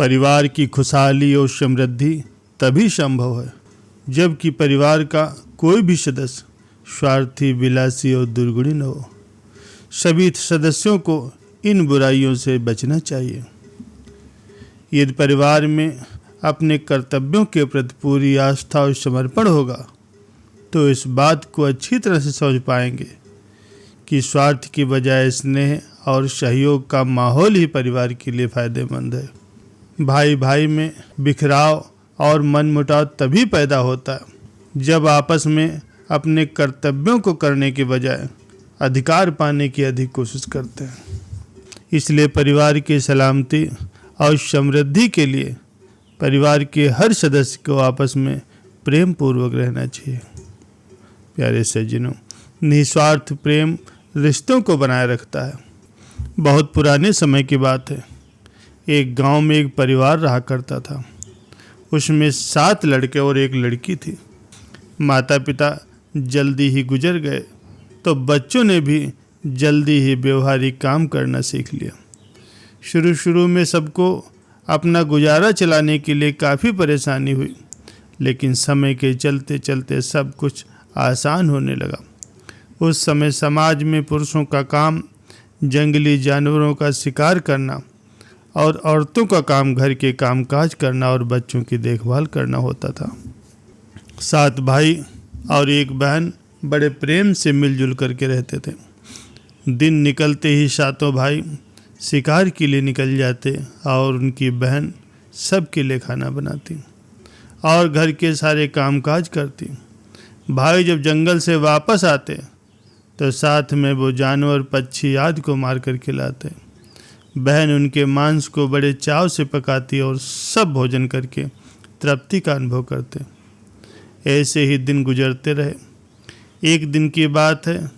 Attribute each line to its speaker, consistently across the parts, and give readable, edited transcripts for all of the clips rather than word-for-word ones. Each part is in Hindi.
Speaker 1: परिवार की खुशहाली और समृद्धि तभी संभव है जबकि परिवार का कोई भी सदस्य स्वार्थी, विलासी और दुर्गुणी न हो। सभी सदस्यों को इन बुराइयों से बचना चाहिए। यदि परिवार में अपने कर्तव्यों के प्रति पूरी आस्था और समर्पण होगा तो इस बात को अच्छी तरह से समझ पाएंगे कि स्वार्थ की बजाय स्नेह और सहयोग का माहौल ही परिवार के लिए फायदेमंद है। भाई भाई में बिखराव और मनमुटाव तभी पैदा होता है जब आपस में अपने कर्तव्यों को करने के बजाय अधिकार पाने की अधिक कोशिश करते हैं। इसलिए परिवार की सलामती और समृद्धि के लिए परिवार के हर सदस्य को आपस में प्रेम पूर्वक रहना चाहिए। प्यारे सज्जनों, निस्वार्थ प्रेम रिश्तों को बनाए रखता है। बहुत पुराने समय की बात है। एक गांव में एक परिवार रहा करता था। उसमें 7 लड़के और 1 लड़की थी। माता पिता जल्दी ही गुजर गए तो बच्चों ने भी जल्दी ही व्यवहारिक काम करना सीख लिया। शुरू में सबको अपना गुजारा चलाने के लिए काफ़ी परेशानी हुई, लेकिन समय के चलते चलते सब कुछ आसान होने लगा। उस समय समाज में पुरुषों का काम जंगली जानवरों का शिकार करना और औरतों का काम घर के कामकाज करना और बच्चों की देखभाल करना होता था। 7 भाई और 1 बहन बड़े प्रेम से मिलजुल करके रहते थे। दिन निकलते ही 7 भाई शिकार के लिए निकल जाते और उनकी बहन सबके लिए खाना बनाती और घर के सारे कामकाज करती। भाई जब जंगल से वापस आते तो साथ में वो जानवर, पक्षी आदि को मार कर खिलाते। बहन उनके मांस को बड़े चाव से पकाती और सब भोजन करके तृप्ति का अनुभव करते। ऐसे ही दिन गुजरते रहे। एक दिन की बात है,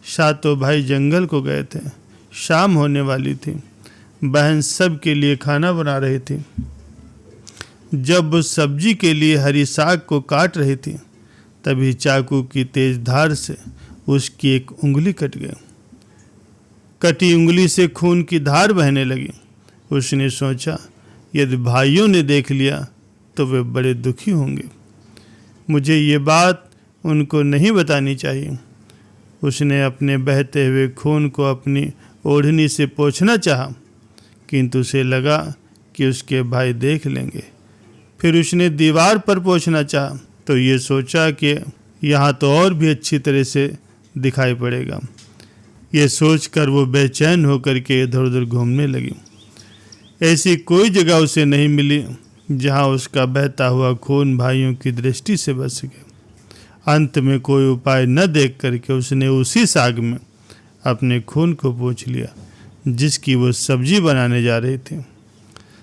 Speaker 1: 7 भाई जंगल को गए थे। शाम होने वाली थी। बहन सब के लिए खाना बना रही थी। जब वो सब्जी के लिए हरी साग को काट रही थी तभी चाकू की तेज धार से उसकी एक उंगली कट गई। कटी उंगली से खून की धार बहने लगी। उसने सोचा यदि भाइयों ने देख लिया तो वे बड़े दुखी होंगे। मुझे ये बात उनको नहीं बतानी चाहिए। उसने अपने बहते हुए खून को अपनी ओढ़नी से पोंछना चाहा, किंतु उसे लगा कि उसके भाई देख लेंगे। फिर उसने दीवार पर पोंछना चाहा तो ये सोचा कि यहाँ तो और भी अच्छी तरह से दिखाई पड़ेगा। ये सोचकर वो बेचैन होकर के इधर उधर घूमने लगी। ऐसी कोई जगह उसे नहीं मिली जहाँ उसका बहता हुआ खून भाइयों की दृष्टि से बच सके। अंत में कोई उपाय न देख करके उसने उसी साग में अपने खून को पोंछ लिया जिसकी वो सब्जी बनाने जा रही थी।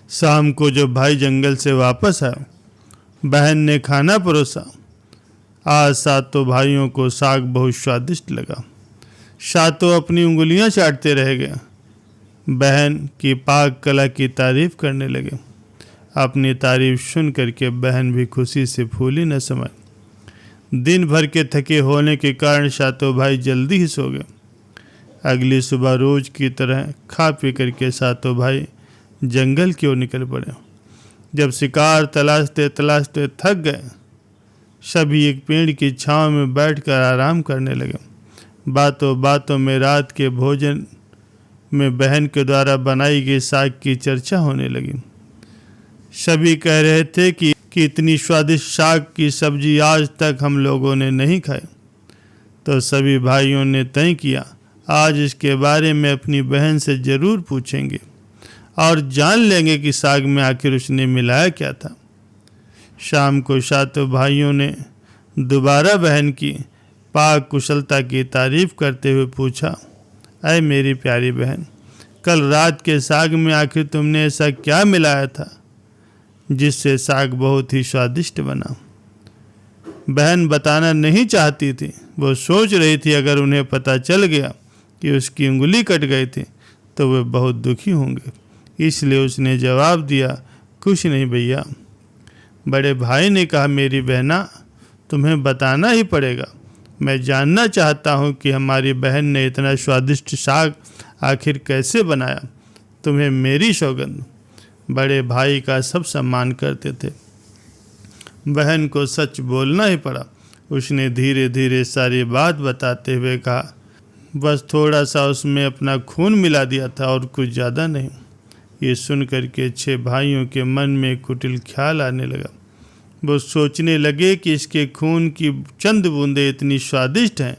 Speaker 1: शाम को जब भाई जंगल से वापस आया, बहन ने खाना परोसा। आज 7 भाइयों को साग बहुत स्वादिष्ट लगा। 7 अपनी उंगलियां चाटते रह गए। बहन की पाक कला की तारीफ करने लगे। अपनी तारीफ सुन करके बहन भी खुशी से फूली न समाई। दिन भर के थके होने के कारण 7 भाई जल्दी ही सो गए। अगली सुबह रोज की तरह खा पी करके 7 भाई जंगल की ओर निकल पड़े। जब शिकार तलाशते तलाशते थक गए, सभी एक पेड़ की छांव में बैठकर आराम करने लगे। बातों बातों में रात के भोजन में बहन के द्वारा बनाई गई साग की चर्चा होने लगी। सभी कह रहे थे कि इतनी स्वादिष्ट साग की सब्जी आज तक हम लोगों ने नहीं खाई। तो सभी भाइयों ने तय किया आज इसके बारे में अपनी बहन से ज़रूर पूछेंगे और जान लेंगे कि साग में आखिर उसने मिलाया क्या था। शाम को 7 भाइयों ने दोबारा बहन की पाक कुशलता की तारीफ करते हुए पूछा, अय मेरी प्यारी बहन, कल रात के साग में आखिर तुमने ऐसा क्या मिलाया था जिससे साग बहुत ही स्वादिष्ट बना। बहन बताना नहीं चाहती थी। वो सोच रही थी अगर उन्हें पता चल गया कि उसकी उंगली कट गई थी तो वे बहुत दुखी होंगे। इसलिए उसने जवाब दिया, कुछ नहीं भैया। बड़े भाई ने कहा, मेरी बहना, तुम्हें बताना ही पड़ेगा। मैं जानना चाहता हूँ कि हमारी बहन ने इतना स्वादिष्ट साग आखिर कैसे बनाया। तुम्हें मेरी सौगंध। बड़े भाई का सब सम्मान करते थे। बहन को सच बोलना ही पड़ा। उसने धीरे धीरे सारी बात बताते हुए कहा, बस थोड़ा सा उसमें अपना खून मिला दिया था और कुछ ज़्यादा नहीं। ये सुन कर के 6 भाइयों के मन में कुटिल ख्याल आने लगा। वो सोचने लगे कि इसके खून की चंद बूंदें इतनी स्वादिष्ट हैं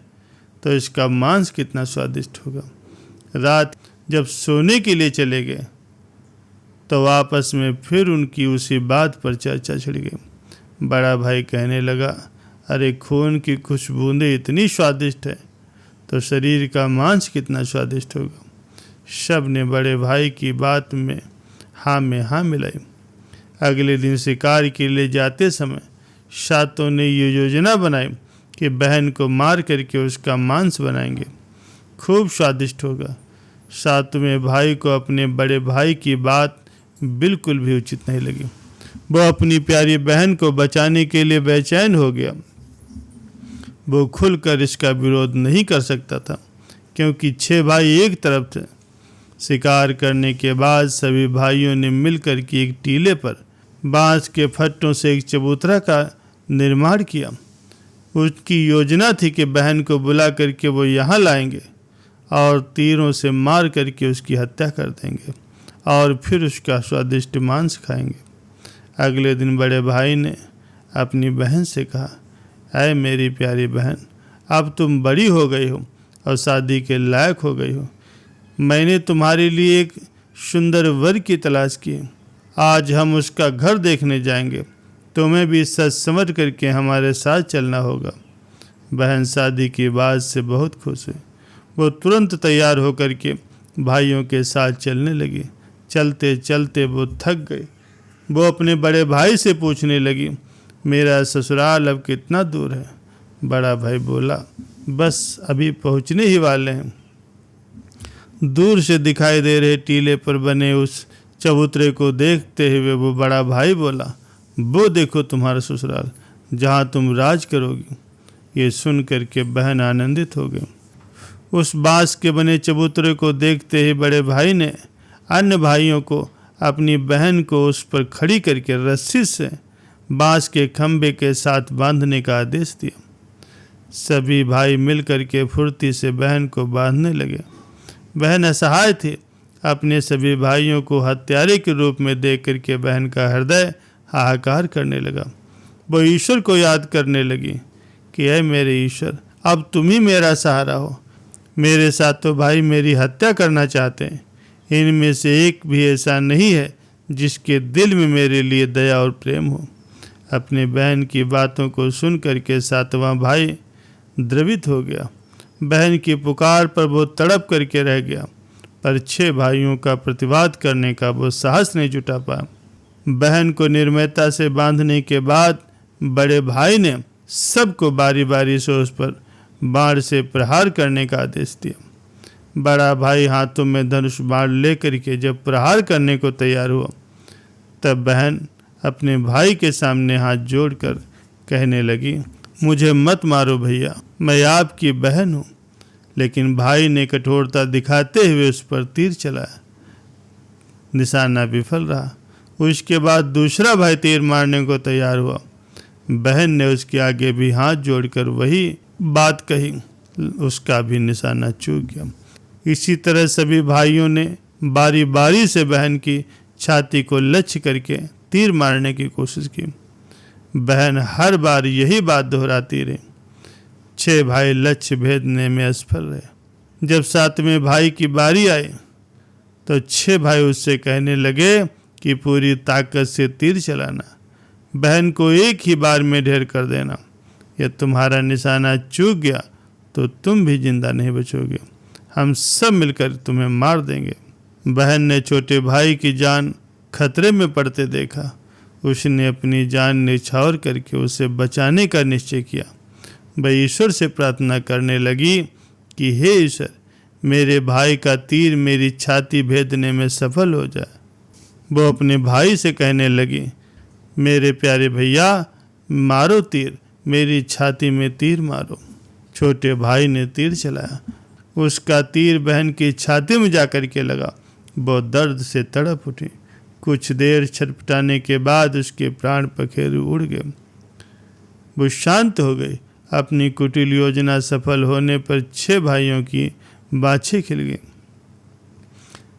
Speaker 1: तो इसका मांस कितना स्वादिष्ट होगा। रात जब सोने के लिए चले गए तो आपस में फिर उनकी उसी बात पर चर्चा छिड़ गई। बड़ा भाई कहने लगा, अरे खून की कुछ बूंदें इतनी स्वादिष्ट है तो शरीर का मांस कितना स्वादिष्ट होगा। सब ने बड़े भाई की बात में हाँ मिलाई। अगले दिन शिकार के लिए जाते समय सातों ने ये योजना बनाई कि बहन को मार करके उसका मांस बनाएंगे, खूब स्वादिष्ट होगा। सातवें भाई को अपने बड़े भाई की बात बिल्कुल भी उचित नहीं लगी। वो अपनी प्यारी बहन को बचाने के लिए बेचैन हो गया। वो खुलकर इसका विरोध नहीं कर सकता था क्योंकि 6 भाई एक तरफ थे। शिकार करने के बाद सभी भाइयों ने मिलकर के एक टीले पर बांस के फट्टों से एक चबूतरा का निर्माण किया। उसकी योजना थी कि बहन को बुला करके वो यहाँ लाएंगे और तीरों से मार करके उसकी हत्या कर देंगे और फिर उसका स्वादिष्ट मांस खाएंगे। अगले दिन बड़े भाई ने अपनी बहन से कहा, ऐ मेरी प्यारी बहन, अब तुम बड़ी हो गई हो और शादी के लायक हो गई हो। मैंने तुम्हारे लिए एक सुंदर वर की तलाश की। आज हम उसका घर देखने जाएंगे। तुम्हें भी सच समझ करके हमारे साथ चलना होगा। बहन शादी की बात से बहुत खुश हुई। वो तुरंत तैयार होकर के भाइयों के साथ चलने लगी। चलते चलते वो थक गई। वो अपने बड़े भाई से पूछने लगी, मेरा ससुराल अब कितना दूर है? बड़ा भाई बोला, बस अभी पहुंचने ही वाले हैं। दूर से दिखाई दे रहे टीले पर बने उस चबूतरे को देखते हुए वो बड़ा भाई बोला, वो देखो तुम्हारा ससुराल जहाँ तुम राज करोगी। ये सुन करके बहन आनंदित हो गई। उस बांस के बने चबूतरे को देखते ही बड़े भाई ने अन्य भाइयों को अपनी बहन को उस पर खड़ी करके रस्सी से बांस के खंभे के साथ बांधने का आदेश दिया। सभी भाई मिल करके फुर्ती से बहन को बांधने लगे। बहन असहाय थी। अपने सभी भाइयों को हत्यारे के रूप में देख करके बहन का हृदय हाहाकार करने लगा। वो ईश्वर को याद करने लगी कि ऐ मेरे ईश्वर, अब तुम ही मेरा सहारा हो। मेरे सातों भाई मेरी हत्या करना चाहते हैं। इनमें से एक भी ऐसा नहीं है जिसके दिल में मेरे लिए दया और प्रेम हो। अपने बहन की बातों को सुन करके सातवां भाई द्रवित हो गया। बहन की पुकार पर वो तड़प करके रह गया, पर 6 भाइयों का प्रतिवाद करने का वो साहस नहीं जुटा पाया। बहन को निर्मयता से बांधने के बाद बड़े भाई ने सबको बारी बारी से उस पर बाण से प्रहार करने का आदेश दिया। बड़ा भाई हाथों में धनुष बाण लेकर के जब प्रहार करने को तैयार हुआ, तब बहन अपने भाई के सामने हाथ जोड़कर कहने लगी, मुझे मत मारो भैया, मैं आपकी बहन हूँ। लेकिन भाई ने कठोरता दिखाते हुए उस पर तीर चलाया। निशाना विफल रहा। उसके बाद दूसरा भाई तीर मारने को तैयार हुआ। बहन ने उसके आगे भी हाथ जोड़कर वही बात कही, उसका भी निशाना चूक गया। इसी तरह सभी भाइयों ने बारी बारी से बहन की छाती को लक्ष्य करके तीर मारने की कोशिश की। बहन हर बार यही बात दोहराती रही। 6 भाई लक्ष्य भेदने में असफल रहे। जब 7वें भाई की बारी आई तो 6 भाई उससे कहने लगे कि पूरी ताकत से तीर चलाना, बहन को एक ही बार में ढेर कर देना। यदि तुम्हारा निशाना चूक गया तो तुम भी जिंदा नहीं बचोगे। हम सब मिलकर तुम्हें मार देंगे। बहन ने छोटे भाई की जान खतरे में पड़ते देखा। उसने अपनी जान निछावर करके उसे बचाने का निश्चय किया। वह ईश्वर से प्रार्थना करने लगी कि हे ईश्वर, मेरे भाई का तीर मेरी छाती भेदने में सफल हो जाए। वो अपने भाई से कहने लगी, मेरे प्यारे भैया, मारो तीर, मेरी छाती में तीर मारो। छोटे भाई ने तीर चलाया। उसका तीर बहन की छाती में जाकर के लगा। वो दर्द से तड़प उठी। कुछ देर छटपटाने के बाद उसके प्राण पखेरु उड़ गए। वो शांत हो गई। अपनी कुटिल योजना सफल होने पर 6 भाइयों की बाछें खिल गई।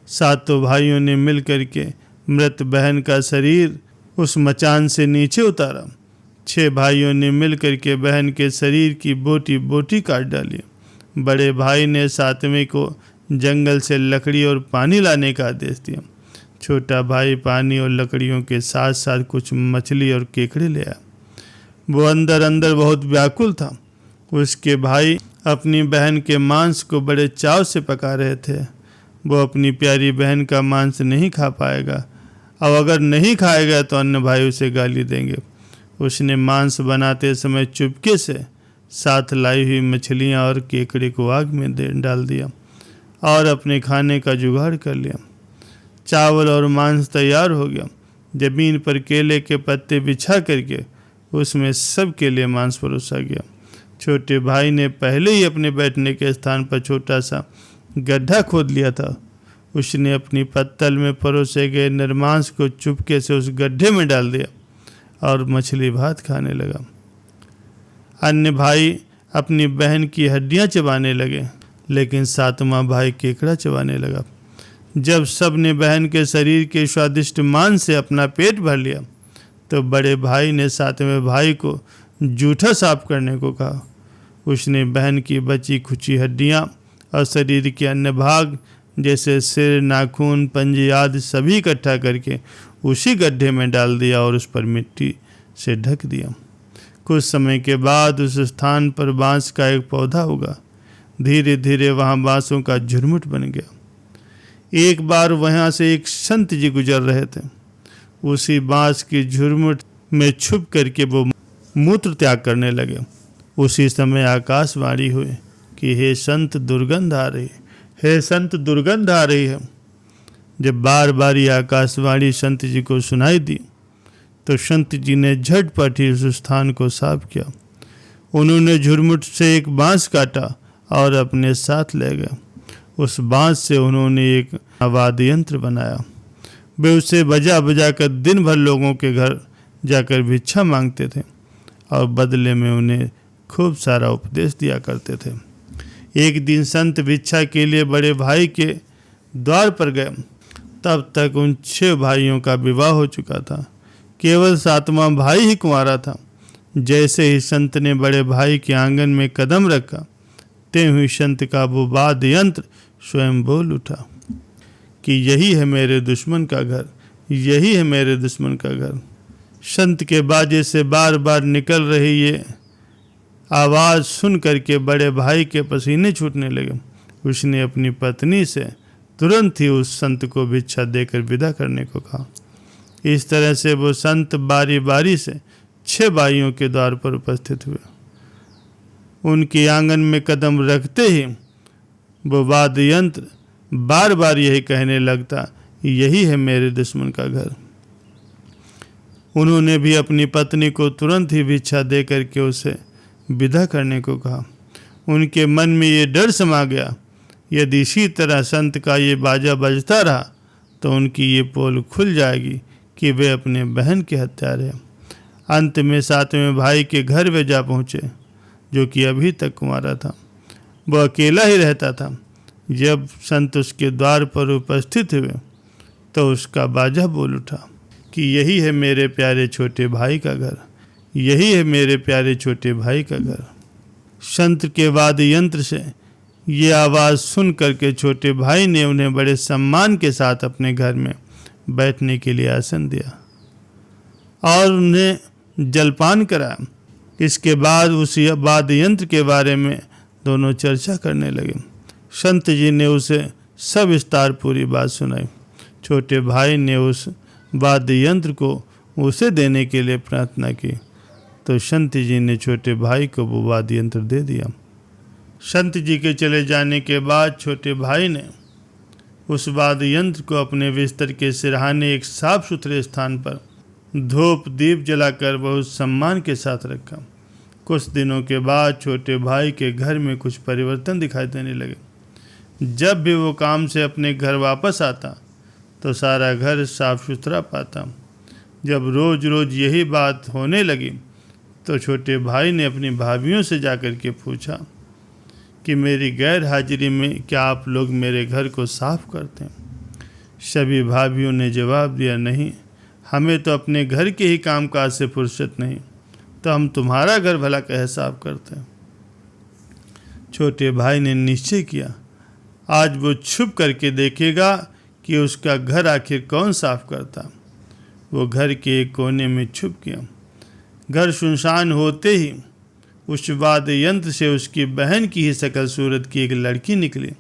Speaker 1: सातों भाइयों ने मिल करके मृत बहन का शरीर उस मचान से नीचे उतारा। 6 भाइयों ने मिल करके बहन के शरीर की बोटी बोटी काट डाली। बड़े भाई ने 7वें को जंगल से लकड़ी और पानी लाने का आदेश दिया। छोटा भाई पानी और लकड़ियों के साथ साथ कुछ मछली और केकड़े ले आया। वो अंदर अंदर बहुत व्याकुल था। उसके भाई अपनी बहन के मांस को बड़े चाव से पका रहे थे। वो अपनी प्यारी बहन का मांस नहीं खा पाएगा, और अगर नहीं खाएगा तो अन्य भाई उसे गाली देंगे। उसने मांस बनाते समय चुपके से साथ लाई हुई मछलियाँ और केकड़े को आग में डाल दिया और अपने खाने का जुगाड़ कर लिया। चावल और मांस तैयार हो गया। जमीन पर केले के पत्ते बिछा करके उसमें सब के लिए मांस परोसा गया। छोटे भाई ने पहले ही अपने बैठने के स्थान पर छोटा सा गड्ढा खोद लिया था। उसने अपनी पत्तल में परोसे गए नरमांस को चुपके से उस गड्ढे में डाल दिया और मछली भात खाने लगा। अन्य भाई अपनी बहन की हड्डियां चबाने लगे, लेकिन 7वां भाई केकड़ा चबाने लगा। जब सब ने बहन के शरीर के स्वादिष्ट मांस से अपना पेट भर लिया तो बड़े भाई ने 7वें भाई को जूठा साफ करने को कहा। उसने बहन की बची खुची हड्डियां और शरीर के अन्य भाग जैसे सिर, नाखून, पंजे आदि सभी इकट्ठा करके उसी गड्ढे में डाल दिया और उस पर मिट्टी से ढक दिया। कुछ समय के बाद उस स्थान पर बांस का एक पौधा उगा। धीरे धीरे वहाँ बांसों का झुरमुट बन गया। एक बार वहाँ से एक संत जी गुजर रहे थे। उसी बांस की झुरमुट में छुप करके वो मूत्र त्याग करने लगे। उसी समय आकाशवाणी हुई कि हे संत दुर्गंध आ रही है, हे संत दुर्गंध आ रही है। जब बार बार ये आकाशवाणी संत जी को सुनाई दी तो संत जी ने झटपट ही उस स्थान को साफ किया। उन्होंने झुरमुट से एक बांस काटा और अपने साथ ले गए। उस बांस से उन्होंने एक वाद्य यंत्र बनाया। वे उसे बजा बजा कर दिन भर लोगों के घर जाकर भिक्षा मांगते थे और बदले में उन्हें खूब सारा उपदेश दिया करते थे। एक दिन संत भिक्षा के लिए बड़े भाई के द्वार पर गए। तब तक उन 6 भाइयों का विवाह हो चुका था। केवल 7वां भाई ही कुंवारा था। जैसे ही संत ने बड़े भाई के आंगन में कदम रखा, त्यों ही संत का वो वाद्य यंत्र स्वयं बोल उठा कि यही है मेरे दुश्मन का घर, यही है मेरे दुश्मन का घर। संत के बाजे से बार बार निकल रही ये आवाज़ सुन करके बड़े भाई के पसीने छूटने लगे। उसने अपनी पत्नी से तुरंत ही उस संत को भिक्षा देकर विदा करने को कहा। इस तरह से वो संत बारी बारी से 6 भाइयों के द्वार पर उपस्थित हुए। उनके आंगन में कदम रखते ही वो वाद्य यंत्र बार बार यही कहने लगता, यही है मेरे दुश्मन का घर। उन्होंने भी अपनी पत्नी को तुरंत ही भिक्षा दे करके उसे विदा करने को कहा। उनके मन में ये डर समा गया, यदि इसी तरह संत का ये बाजा बजता रहा तो उनकी ये पोल खुल जाएगी कि वे अपने बहन के हत्यारे हैं। अंत में 7वें भाई के घर वे जा पहुँचे, जो कि अभी तक कुंवारा था। वह अकेला ही रहता था। जब संत उसके द्वार पर उपस्थित हुए तो उसका बाजा बोल उठा कि यही है मेरे प्यारे छोटे भाई का घर, यही है मेरे प्यारे छोटे भाई का घर। संत के वाद्य यंत्र से ये आवाज़ सुन करके छोटे भाई ने उन्हें बड़े सम्मान के साथ अपने घर में बैठने के लिए आसन दिया और उन्हें जलपान कराया। इसके बाद उस वाद्य यंत्र के बारे में दोनों चर्चा करने लगे। संत जी ने उसे सविस्तार पूरी बात सुनाई। छोटे भाई ने उस वाद्य यंत्र को उसे देने के लिए प्रार्थना की तो संत जी ने छोटे भाई को वो वाद्य यंत्र दे दिया। संत जी के चले जाने के बाद छोटे भाई ने उस वाद्य यंत्र को अपने बिस्तर के सिरहाने एक साफ सुथरे स्थान पर धूप दीप जलाकर बहुत सम्मान के साथ रखा। कुछ दिनों के बाद छोटे भाई के घर में कुछ परिवर्तन दिखाई देने लगे। जब भी वो काम से अपने घर वापस आता तो सारा घर साफ सुथरा पाता। जब रोज़ रोज़ यही बात होने लगी तो छोटे भाई ने अपनी भाभीयों से जाकर के पूछा कि मेरी गैर हाजिरी में क्या आप लोग मेरे घर को साफ करते हैं? सभी भाभीयों ने जवाब दिया, नहीं, हमें तो अपने घर के ही कामकाज से फुर्सत नहीं, तो हम तुम्हारा घर भला कैसे साफ करते हैं? छोटे भाई ने निश्चय किया, आज वो छुप करके देखेगा कि उसका घर आखिर कौन साफ करता। वो घर के एक कोने में छुप गया। घर सुनसान होते ही उस वाद्य यंत्र से उसकी बहन की ही शकल सूरत की एक लड़की निकली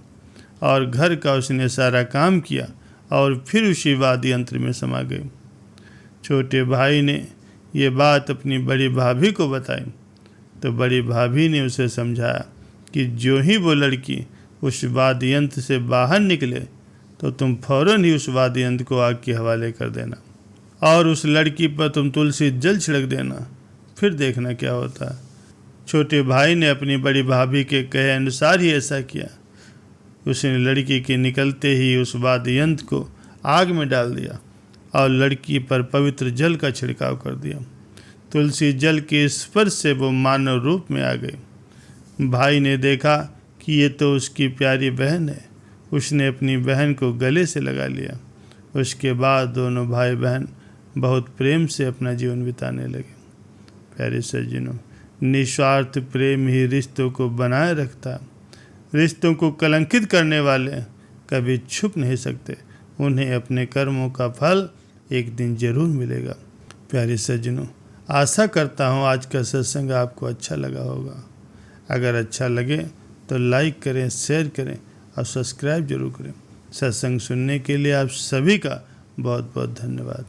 Speaker 1: और घर का उसने सारा काम किया और फिर उसी वाद्य यंत्र में समा गई। छोटे भाई ने ये बात अपनी बड़ी भाभी को बताई तो बड़ी भाभी ने उसे समझाया कि जो ही वो लड़की उस वाद्य यंत्र से बाहर निकले तो तुम फौरन ही उस वाद्य यंत्र को आग के हवाले कर देना और उस लड़की पर तुम तुलसी जल छिड़क देना, फिर देखना क्या होता है। छोटे भाई ने अपनी बड़ी भाभी के कहे अनुसार ही ऐसा किया। उसने लड़की के निकलते ही उस वाद्य यंत्र को आग में डाल दिया और लड़की पर पवित्र जल का छिड़काव कर दिया। तुलसी जल के स्पर्श से वो मानव रूप में आ गई। भाई ने देखा कि ये तो उसकी प्यारी बहन है। उसने अपनी बहन को गले से लगा लिया। उसके बाद दोनों भाई बहन बहुत प्रेम से अपना जीवन बिताने लगे। प्यारे सज्जनों, निस्वार्थ प्रेम ही रिश्तों को बनाए रखता। रिश्तों को कलंकित करने वाले कभी छुप नहीं सकते। उन्हें अपने कर्मों का फल एक दिन जरूर मिलेगा। प्यारे सज्जनों, आशा करता हूँ आज का सत्संग आपको अच्छा लगा होगा। अगर अच्छा लगे तो लाइक करें, शेयर करें और सब्सक्राइब जरूर करें। सत्संग सुनने के लिए आप सभी का बहुत बहुत धन्यवाद।